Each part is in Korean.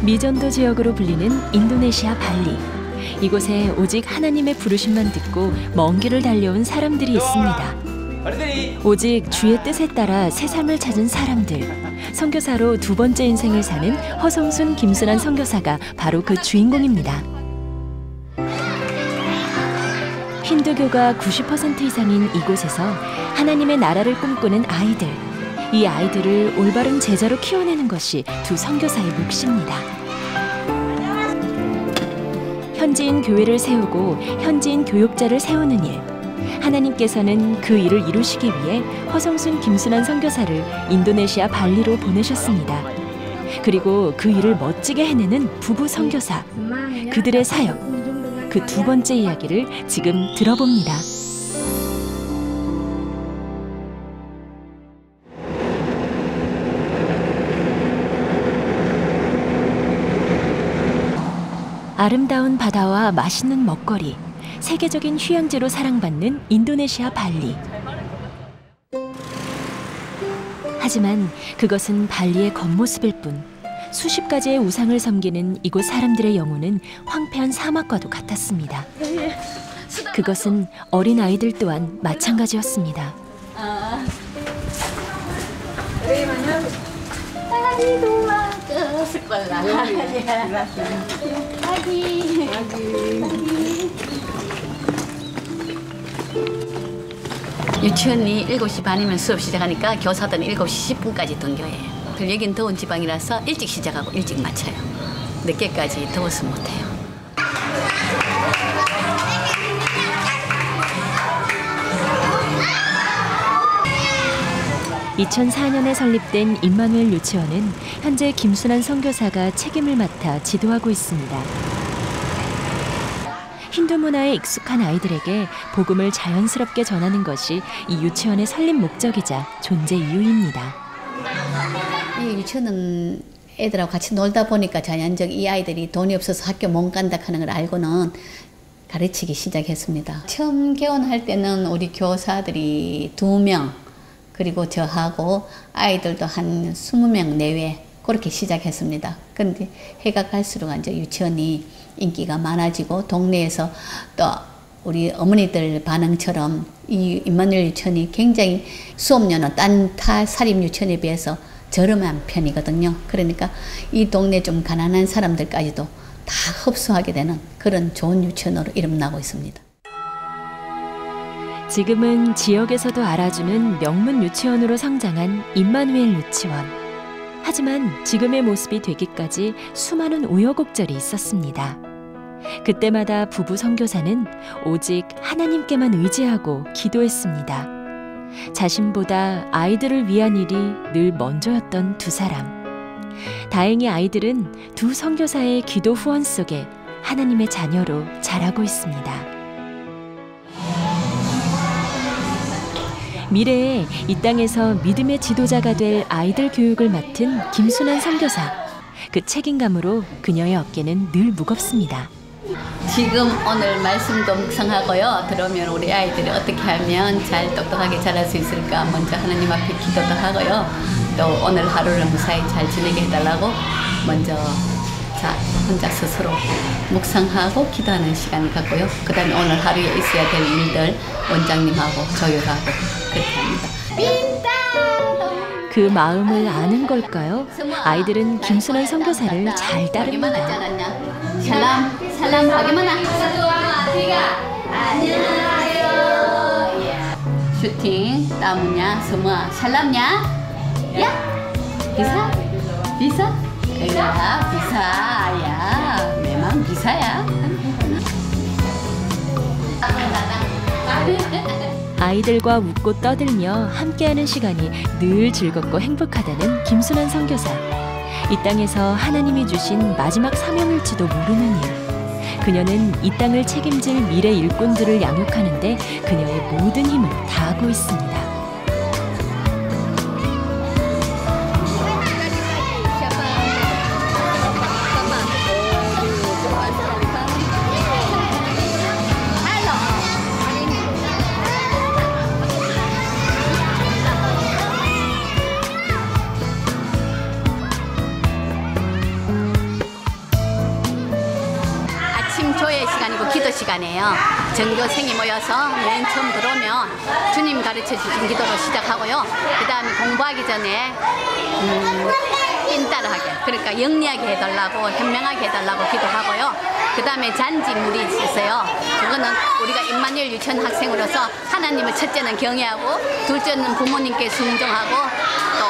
미전도 지역으로 불리는 인도네시아 발리. 이곳에 오직 하나님의 부르심만 듣고 먼 길을 달려온 사람들이 있습니다. 오직 주의 뜻에 따라 새 삶을 찾은 사람들. 선교사로 두 번째 인생을 사는 허성순, 김순환 선교사가 바로 그 주인공입니다. 힌두교가 90% 이상인 이곳에서 하나님의 나라를 꿈꾸는 아이들. 이 아이들을 올바른 제자로 키워내는 것이 두 선교사의 몫입니다. 현지인 교회를 세우고 현지인 교육자를 세우는 일. 하나님께서는 그 일을 이루시기 위해 허성순, 김순환 선교사를 인도네시아 발리로 보내셨습니다. 그리고 그 일을 멋지게 해내는 부부 선교사. 그들의 사역. 그 두 번째 이야기를 지금 들어봅니다. 아름다운 바다와 맛있는 먹거리, 세계적인 휴양지로 사랑받는 인도네시아 발리. 하지만 그것은 발리의 겉모습일 뿐. 수십 가지의 우상을 섬기는 이곳 사람들의 영혼은 황폐한 사막과도 같았습니다. 그것은 어린 아이들 또한 마찬가지였습니다. 유치원이 7시 반이면 수업 시작하니까 교사들은 7시 10분까지 등교해요. 여긴 더운 지방이라서 일찍 시작하고 일찍 마쳐요. 늦게까지 더워서 못해요. 2004년에 설립된 임마누엘 유치원은 현재 김순환 선교사가 책임을 맡아 지도하고 있습니다. 힌두 문화에 익숙한 아이들에게 복음을 자연스럽게 전하는 것이 이 유치원의 설립 목적이자 존재 이유입니다. 이 유치원은 애들하고 같이 놀다 보니까 자연적 이 아이들이 돈이 없어서 학교 못 간다 하는 걸 알고는 가르치기 시작했습니다. 처음 개원할 때는 우리 교사들이 2명, 그리고 저하고 아이들도 한 20명 내외 그렇게 시작했습니다. 그런데 해가 갈수록 이제 유치원이 인기가 많아지고 동네에서 또 우리 어머니들 반응처럼 이 임마누엘 유치원이 굉장히 수업료는 딴 타 사립 유치원에 비해서 저렴한 편이거든요. 그러니까 이 동네 좀 가난한 사람들까지도 다 흡수하게 되는 그런 좋은 유치원으로 이름나고 있습니다. 지금은 지역에서도 알아주는 명문 유치원으로 성장한 임마누엘 유치원. 하지만 지금의 모습이 되기까지 수많은 우여곡절이 있었습니다. 그때마다 부부 선교사는 오직 하나님께만 의지하고 기도했습니다. 자신보다 아이들을 위한 일이 늘 먼저였던 두 사람. 다행히 아이들은 두 선교사의 기도 후원 속에 하나님의 자녀로 자라고 있습니다. 미래에 이 땅에서 믿음의 지도자가 될 아이들 교육을 맡은 김순환 선교사. 그 책임감으로 그녀의 어깨는 늘 무겁습니다. 지금 오늘 말씀도 묵상하고요. 들으면 우리 아이들이 어떻게 하면 잘 똑똑하게 자랄 수 있을까 먼저 하나님 앞에 기도도 하고요. 또 오늘 하루를 무사히 잘 지내게 해달라고 먼저 혼자 스스로 묵상하고 기도하는 시간을 갖고요. 그 다음에 오늘 하루에 있어야 될 일들 원장님하고 조율하고 그렇게 합니다. 그 마음을 아는 걸까요? 아이들은 김순환 선교사를 잘 따릅니다. 살람 하기만 안녕하세요. 슈팅 나무냐 semua 살람냐 ya bisa bisa ya bisa ya memang bisa ya. 아이들과 웃고 떠들며 함께하는 시간이 늘 즐겁고 행복하다는 김순환 선교사. 이 땅에서 하나님이 주신 마지막 사명일지도 모르는 일. 그녀는 이 땅을 책임질 미래 일꾼들을 양육하는 데 그녀의 모든 힘을 다하고 있습니다. 기도 시간이에요. 전교생이 모여서 맨 처음 들어오면 주님 가르쳐 주신 기도로 시작하고요. 그 다음에 공부하기 전에 찐따르하게, 그러니까 영리하게 해달라고, 현명하게 해달라고 기도하고요. 그 다음에 잔지물이 있어요. 그거는 우리가 임마누엘 유치원 학생으로서 하나님을 첫째는 경외하고, 둘째는 부모님께 순종하고, 또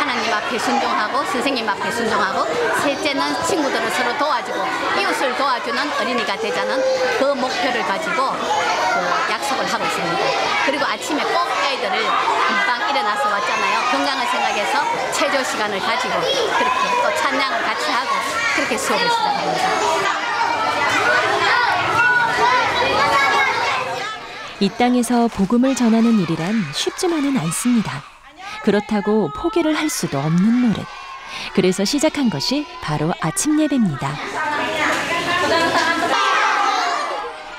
하나님 앞에 순종하고, 선생님 앞에 순종하고, 셋째는 친구들을 서로 도와주고, 이웃을 도와주는 어린이가 되자는 그 목표를 가지고 약속을 하고 있습니다. 그리고 아침에 꼭 아이들을 금방 일어나서 왔잖아요. 건강을 생각해서 체조 시간을 가지고 그렇게 또 찬양을 같이 하고 그렇게 수업을 시작합니다. 이 땅에서 복음을 전하는 일이란 쉽지만은 않습니다. 그렇다고 포기를 할 수도 없는 노릇. 그래서 시작한 것이 바로 아침 예배입니다.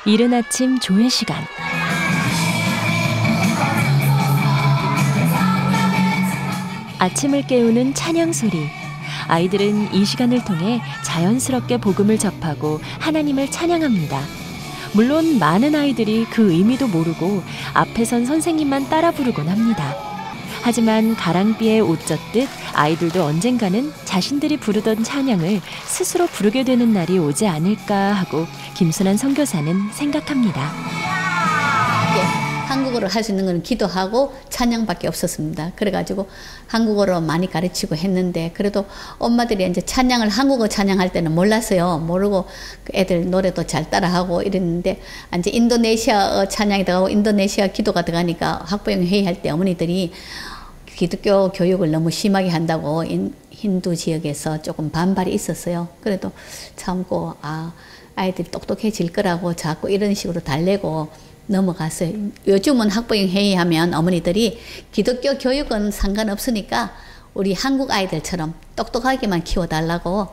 이른 아침 조회 시간. 아침을 깨우는 찬양 소리. 아이들은 이 시간을 통해 자연스럽게 복음을 접하고 하나님을 찬양합니다. 물론 많은 아이들이 그 의미도 모르고 앞에 선 선생님만 따라 부르곤 합니다. 하지만 가랑비에 옷 젖듯 아이들도 언젠가는 자신들이 부르던 찬양을 스스로 부르게 되는 날이 오지 않을까 하고 김순환 선교사는 생각합니다. 한국어로 할 수 있는 건 기도하고 찬양밖에 없었습니다. 그래가지고 한국어로 많이 가르치고 했는데, 그래도 엄마들이 이제 찬양을 한국어 찬양할 때는 몰랐어요. 모르고 애들 노래도 잘 따라하고 이랬는데, 이제 인도네시아 찬양이 들어가고 인도네시아 기도가 들어가니까 학부형 회의할 때 어머니들이 기독교 교육을 너무 심하게 한다고 힌두 지역에서 조금 반발이 있었어요. 그래도 참고 아이들이 똑똑해질 거라고 자꾸 이런 식으로 달래고 넘어갔어요. 요즘은 학부형 회의하면 어머니들이 기독교 교육은 상관없으니까 우리 한국 아이들처럼 똑똑하게만 키워달라고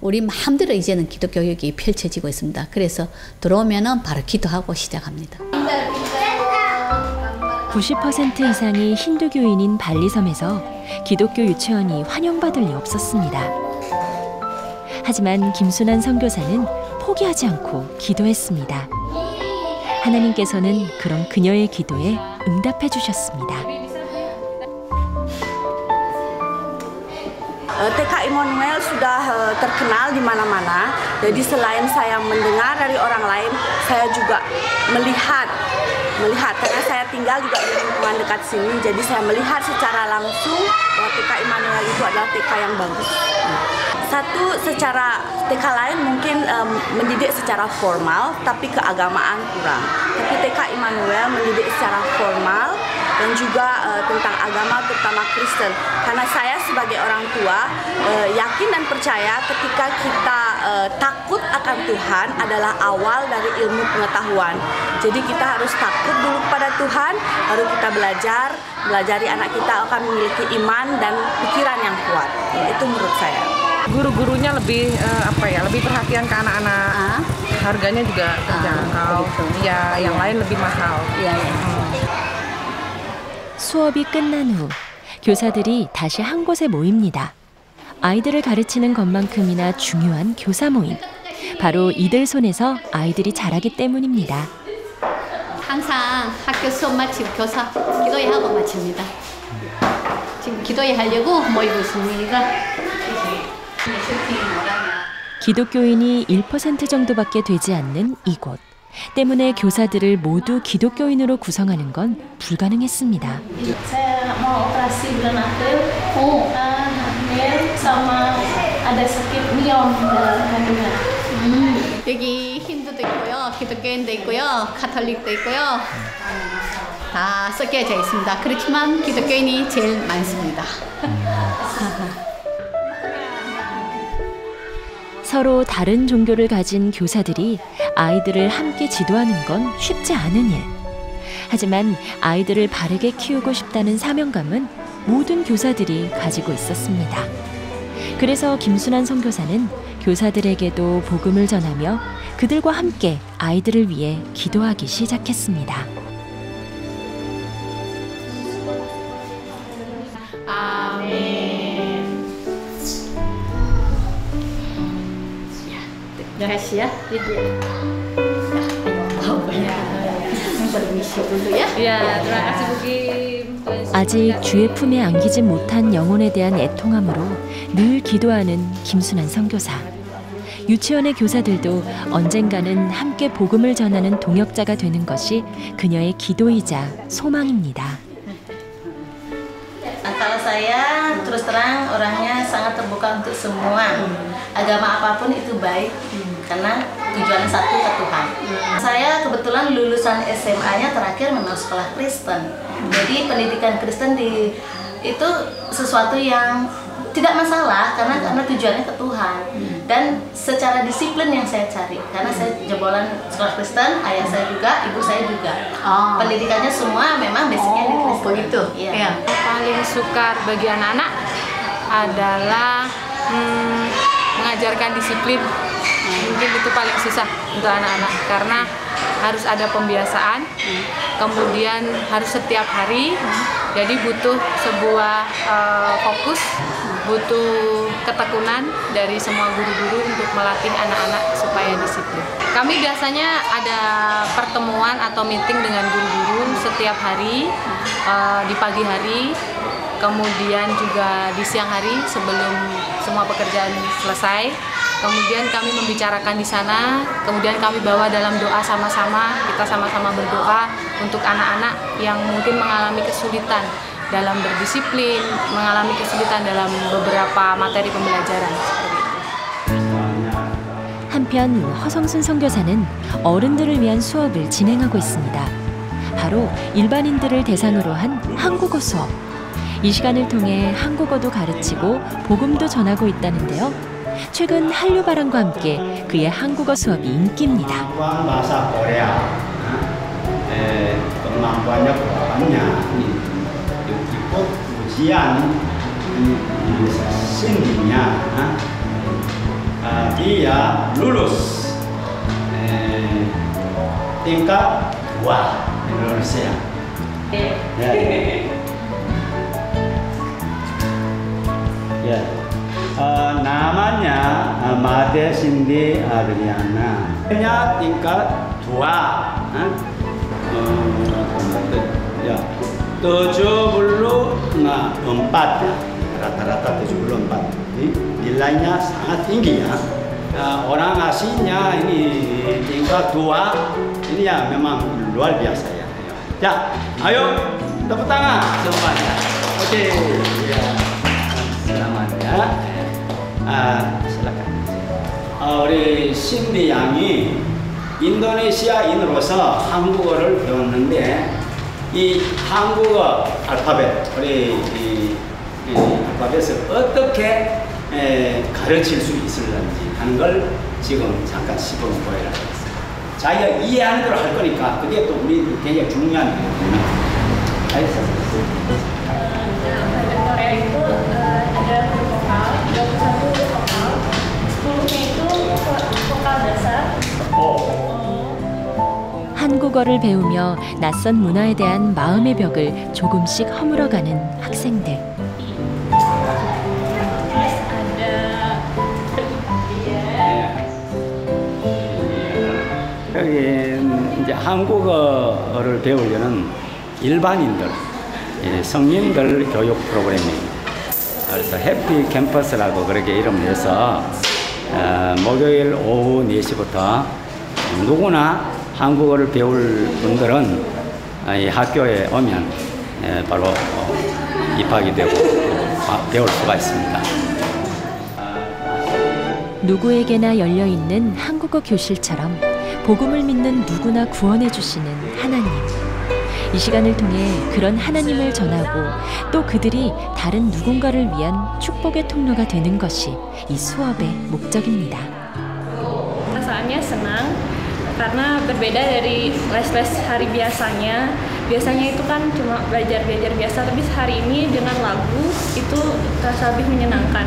우리 마음대로 이제는 기독교 교육이 펼쳐지고 있습니다. 그래서 들어오면은 바로 기도하고 시작합니다. 90% 이상이 힌두교인인 발리섬에서 기독교 유치원이 환영받을 리 없었습니다. 하지만 김순환 선교사는 포기하지 않고 기도했습니다. 하나님께서는 그런 그녀의 기도에 응답해 주셨습니다. TK Immanuel sudah terkenal di mana-mana. Jadi selain saya mendengar dari orang lain, saya juga melihat karena saya tinggal juga di lingkungan dekat sini. Jadi saya melihat secara langsung bahwa TK Immanuel itu adalah TK yang bagus. Satu, secara TK lain mungkin mendidik secara formal, tapi keagamaan kurang. Tapi TK Immanuel mendidik secara formal dan juga tentang agama, terutama Kristen. Karena saya sebagai orang tua yakin dan percaya ketika kita takut akan Tuhan adalah awal dari ilmu pengetahuan. Jadi kita harus takut dulu pada Tuhan, baru kita belajari anak kita akan memiliki iman dan pikiran yang kuat. Itu menurut saya. Guru-gurunya lebih lebih perhatian ke anak-anak. Harganya juga terjangkau. Ya, yang lain lebih mahal. 수업이 끝난 후 교사들이 다시 한 곳에 모입니다. 아이들을 가르치는 것만큼이나 중요한 교사 모임. 바로 이들 손에서 아이들이 자라기 때문입니다. 항상 학교 수업 마치고 교사 기도회 하고 마칩니다. 지금 기도회 하려고 모이고 있습니다. 기독교인이 1% 정도밖에 되지 않는 이곳. 때문에 교사들을 모두 기독교인으로 구성하는 건 불가능했습니다. Saya mau operasi bulan April, Mei sama ada sakit miom kandungan. 여기 힌두도 있고요, 기독교인도 있고요, 카톨릭도 있고요. 다 섞여져 있습니다. 그렇지만 기독교인이 제일 많습니다. 서로 다른 종교를 가진 교사들이 아이들을 함께 지도하는 건 쉽지 않은 일. 하지만 아이들을 바르게 키우고 싶다는 사명감은 모든 교사들이 가지고 있었습니다. 그래서 김순환 선교사는 교사들에게도 복음을 전하며 그들과 함께 아이들을 위해 기도하기 시작했습니다. Rahasia, permisi dulu ya. Ya, terima kasih Bu Kim. 아직 주의 품에 안기지 못한 영혼에 대한 애통함으로 늘 기도하는 김순환 선교사. 유치원의 교사들도 언젠가는 함께 복음을 전하는 동역자가 되는 것이 그녀의 기도이자 소망입니다. Kalau saya terus terang orangnya sangat terbuka untuk semua. Agama apapun itu baik karena tujuannya satu ke Tuhan. Saya kebetulan lulusan SMA-nya terakhir memang sekolah Kristen. Jadi pendidikan Kristen itu sesuatu yang tidak masalah karena tujuannya ke Tuhan. Dan secara disiplin yang saya cari karena saya jebolan sekolah Kristen, ayah saya juga, ibu saya juga. Pendidikannya semua memang basicnya di Kristen. Begitu. Iya. Ya. Paling suka bagi anak-anak adalah mengajarkan disiplin. Mungkin itu paling susah untuk anak-anak karena harus ada pembiasaan, kemudian harus setiap hari, jadi butuh sebuah fokus, butuh ketekunan dari semua guru-guru untuk melatih anak-anak supaya disiplin. Kami biasanya ada pertemuan atau meeting dengan guru-guru setiap hari, di pagi hari, kemudian juga di siang hari sebelum semua pekerjaan selesai. Kemudian kami membicarakan di sana, kemudian kami bawa dalam doa sama-sama, kita sama-sama berdoa untuk anak-anak yang mungkin mengalami kesulitan dalam berdisiplin, mengalami kesulitan dalam beberapa materi pembelajaran. Seperti itu. 한편 허성순 선교사는 어른들을 위한 수업을 진행하고 있습니다. 바로 일반인들을 대상으로 한 한국어 수업. 이 시간을 통해 한국어도 가르치고 복음도 전하고 있다는데요. 최근 한류 바람과 함께 그의 한국어 수업이 인기입니다. bahasa Korea, kemampuannya banyak, ikut ujian sendirinya, dia lulus tingkat 2 Indonesia. Ya. namanya Made Cindy Adriana. Nya tingkat 2. Ya, 74 ya. Rata-rata 74. Nilainya sangat tinggi ya. Orang aslinya ini tingkat 2. Ini ya memang luar biasa ya. Ya, ayo tepuk tangan semuanya. Oke. Ya. Selamat ya. silakan. 우리 신디 양이 인도네시아인으로서 한국어를 배웠는데 이 한국어 알파벳, 우리 이 알파벳을 어떻게 가르칠 수 있을는지 하는 걸 지금 잠깐 시범 보여라 하겠습니다. 자기가 이해하는 대로 할 거니까 그게 또 우리 굉장히 중요한 일이거든요. 알겠습니다. Korea itu ada huruf vokal, 21 huruf vokal. Hurufnya itu vokal dasar. 한국어를 배우며 낯선 문화에 대한 마음의 벽을 조금씩 허물어가는 학생들. Terus ada 여기 이제 한국어를 배우려는 일반인들, 성인들 교육 프로그램입니다. 그래서 해피 캠퍼스라고 그렇게 이름을 해서 목요일 오후 4시부터 누구나 한국어를 배울 분들은 이 학교에 오면 바로 입학이 되고 배울 수가 있습니다. 누구에게나 열려있는 한국어 교실처럼 복음을 믿는 누구나 구원해 주시는 하나님. 이 시간을 통해 그런 하나님을 전하고 또 그들이 다른 누군가를 위한 축복의 통로가 되는 것이 이 수업의 목적입니다. perasaannya senang karena berbeda dari les-les hari biasanya. Biasanya itu kan cuma belajar biasa, tapi hari ini dengan lagu itu terasa lebih menyenangkan.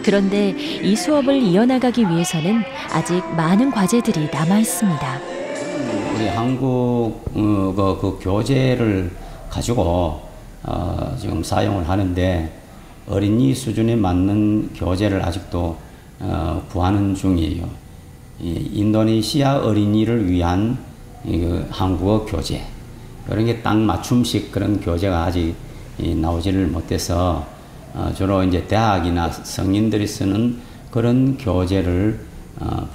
그런데 이 수업을 이어나가기 위해서는 아직 많은 과제들이 남아 있습니다. 우리 한국어 그 교재를 가지고 지금 사용을 하는데 어린이 수준에 맞는 교재를 아직도 구하는 중이에요. 인도네시아 어린이를 위한 한국어 교재, 이런 게 딱 맞춤식 그런 교재가 아직 나오지를 못해서 주로 이제 대학이나 성인들이 쓰는 그런 교재를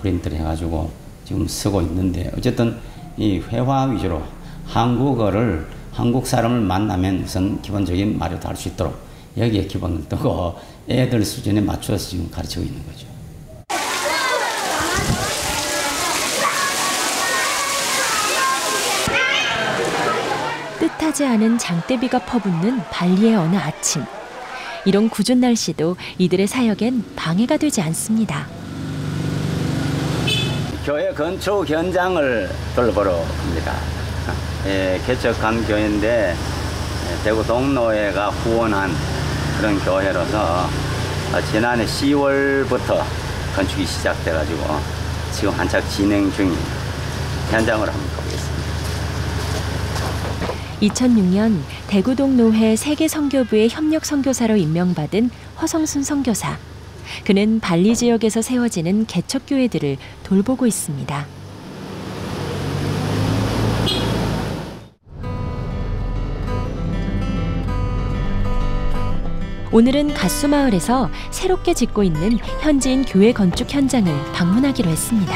프린트를 해가지고 지금 쓰고 있는데, 어쨌든 이 회화 위주로 한국어를 한국 사람을 만나면 우선 기본적인 말이라도 할 수 있도록 여기에 기본을 두고 애들 수준에 맞춰서 지금 가르치고 있는 거죠. 뜻하지 않은 장대비가 퍼붓는 발리의 어느 아침. 이런 궂은 날씨도 이들의 사역엔 방해가 되지 않습니다. 교회 건축 현장을 돌보러 갑니다. 개척한 교회인데 대구 동로회가 후원한 그런 교회로서 지난해 10월부터 건축이 시작돼가지고 지금 한창 진행 중인 현장으로 한번 가보겠습니다. 2006년 대구동노회 세계선교부의 협력 선교사로 임명받은 허성순 선교사. 그는 발리 지역에서 세워지는 개척교회들을 돌보고 있습니다. 오늘은 가수마을에서 새롭게 짓고 있는 현지인 교회 건축 현장을 방문하기로 했습니다.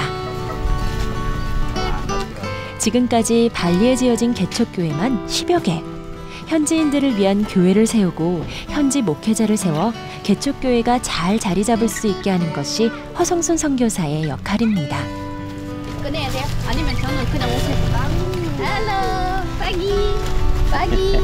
지금까지 발리에 지어진 개척교회만 10여 개. 현지인들을 위한 교회를 세우고 현지 목회자를 세워 개척교회가 잘 자리 잡을 수 있게 하는 것이 허성순 선교사의 역할입니다. 꺼내야 돼요? 아니면 저는 그냥 오세요. 헬로, 빠기.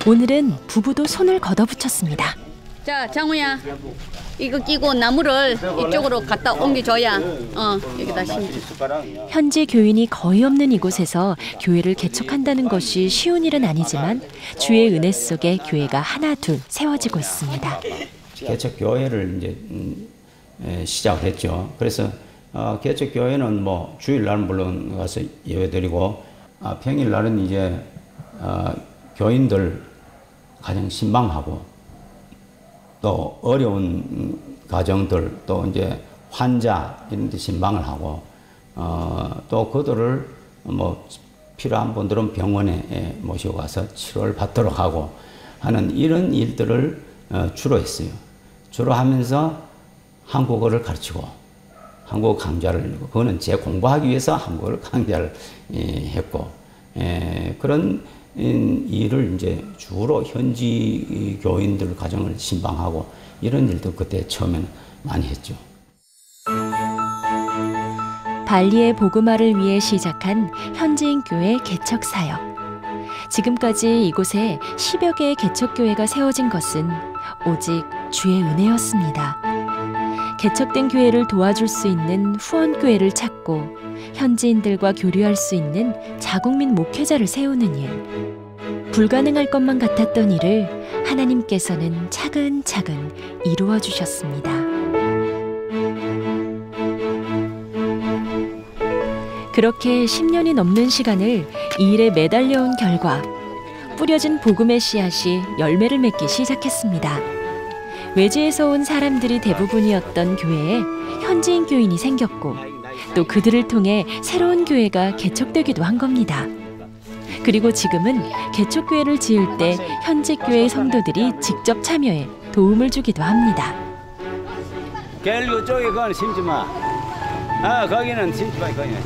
오늘은 부부도 손을 걷어붙였습니다. 자, 장우야. 이거 끼고 나무를 이쪽으로 갖다 옮겨줘야 여기다 심지. 현지 교인이 거의 없는 이곳에서 교회를 개척한다는 것이 쉬운 일은 아니지만 주의 은혜 속에 교회가 하나 둘 세워지고 있습니다. 개척 교회를 이제 시작했죠. 그래서 개척 교회는 뭐 주일날 물론 가서 예배드리고 평일날은 이제 교인들 가정 신방하고 또 어려운 가정들 또 이제 환자 이런 데 신방을 하고 또 그들을 뭐 필요한 분들은 병원에 모시고 가서 치료를 받도록 하고 하는 이런 일들을 주로 했어요. 주로 하면서 한국어를 가르치고 한국어 강좌를 그거는 제 공부하기 위해서 한국어를 강좌를 했고 그런 일을 이제 주로 현지 교인들 가정을 신방하고 이런 일도 그때 처음에는 많이 했죠. 발리의 복음화를 위해 시작한 현지인 교회 개척 사역. 지금까지 이곳에 10여 개의 개척교회가 세워진 것은 오직 주의 은혜였습니다. 개척된 교회를 도와줄 수 있는 후원교회를 찾고 현지인들과 교류할 수 있는 자국민 목회자를 세우는 일. 불가능할 것만 같았던 일을 하나님께서는 차근차근 이루어 주셨습니다. 그렇게 10년이 넘는 시간을 이 일에 매달려온 결과 뿌려진 복음의 씨앗이 열매를 맺기 시작했습니다. 외지에서 온 사람들이 대부분이었던 교회에 현지인 교인이 생겼고 또 그들을 통해 새로운 교회가 개척되기도 한 겁니다. 그리고 지금은 개척교회를 지을 때 현지 교회 성도들이 직접 참여해 도움을 주기도 합니다. 갤그 쪽에 그건 심지 마. 거기는 심지 마. 거기는.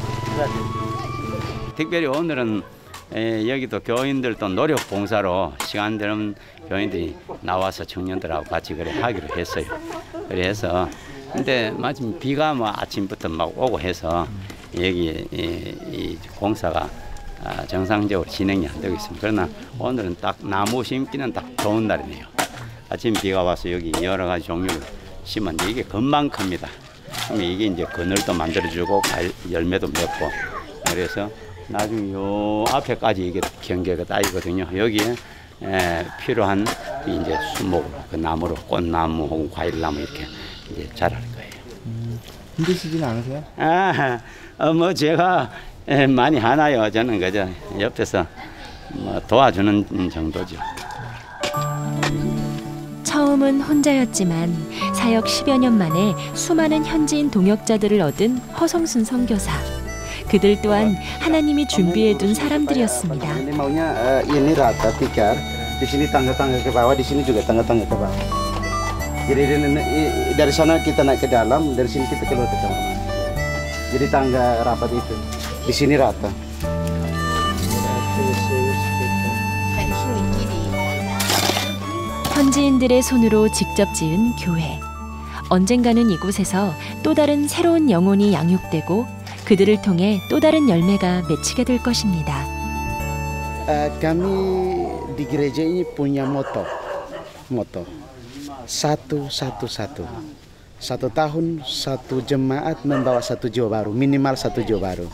특별히 오늘은 여기도 교인들 또 노력 봉사로 시간 되는 교인들이 나와서 청년들하고 같이 그래 하기로 했어요. 그래서 근데 마침 비가 뭐 아침부터 막 오고 해서 여기 이 공사가 정상적으로 진행이 안 되고 있습니다. 그러나 오늘은 딱 나무 심기는 딱 좋은 날이네요. 아침 비가 와서 여기 여러 가지 종류를 심었는데 이게 금방 큽니다. 그러면 이게 이제 그늘도 만들어주고 열매도 맺고 그래서 나중에 요 앞에까지 이게 경계가 따이거든요. 여기에 필요한 이제 수목, 그 나무로 꽃나무 혹은 과일나무 이렇게 이제 자랄 거예요. 힘드시진 않으세요? 뭐 제가 많이 하나요. 저는 그저 옆에서 뭐 도와주는 정도죠. 처음은 혼자였지만 사역 10여 년 만에 수많은 현지인 동역자들을 얻은 허성순 선교사. 그들 또한 하나님이 준비해둔 사람들이었습니다. Ini maunya ini rata tikar. Di sini tangga-tangga ke bawah, di sini juga tangga-tangga ke bawah. Jadi dari sana kita naik ke dalam, dari sini kita keluar ke kamar mandi. Jadi tangga rapat itu. Di sini rata. 현지인들의 손으로 직접 지은 교회. 언젠가는 이곳에서 또 다른 새로운 영혼이 양육되고 그들을 통해 또 다른 열매가 맺히게 될 것입니다. Kami di gereja ini punya moto satu. Satu tahun satu jemaat membawa satu jiwa baru, minimal satu jiwa baru.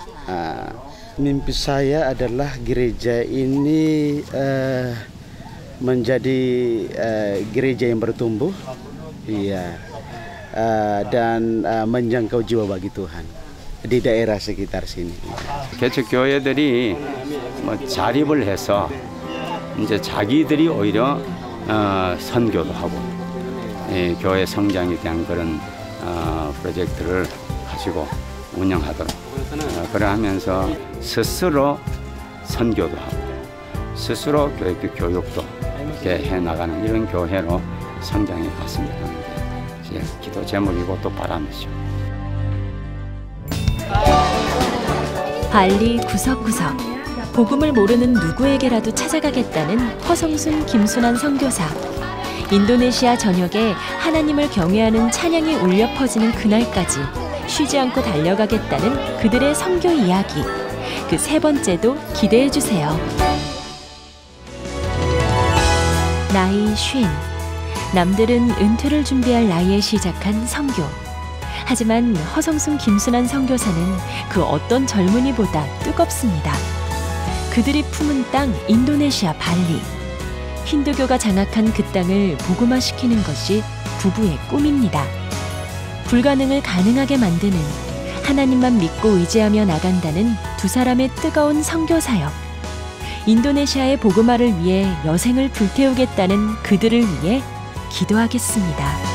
Mimpi saya adalah gereja ini menjadi gereja yang bertumbuh, iya, dan menjangkau jiwa bagi Tuhan di daerah sekitar sini. 개척 교회들이 뭐 자립을 해서 이제 자기들이 오히려 선교도 하고 교회 성장에 대한 그런 프로젝트를 가지고 운영하도록 그러하면서 스스로 선교도 하고 스스로 교육도 이렇게 해나가는 이런 교회로 성장해 갔으면 하는 게 제 기도 제목이고 또 바람이죠. 발리 구석구석 복음을 모르는 누구에게라도 찾아가겠다는 허성순 김순환 선교사. 인도네시아 전역에 하나님을 경외하는 찬양이 울려 퍼지는 그날까지 쉬지 않고 달려가겠다는 그들의 선교 이야기. 그 세 번째도 기대해 주세요. 나이 50. 남들은 은퇴를 준비할 나이에 시작한 선교. 하지만 허성순 김순환 선교사는 그 어떤 젊은이보다 뜨겁습니다. 그들이 품은 땅 인도네시아 발리. 힌두교가 장악한 그 땅을 복음화시키는 것이 부부의 꿈입니다. 불가능을 가능하게 만드는, 하나님만 믿고 의지하며 나간다는 두 사람의 뜨거운 선교 사역. 인도네시아의 복음화를 위해 여생을 불태우겠다는 그들을 위해 기도하겠습니다.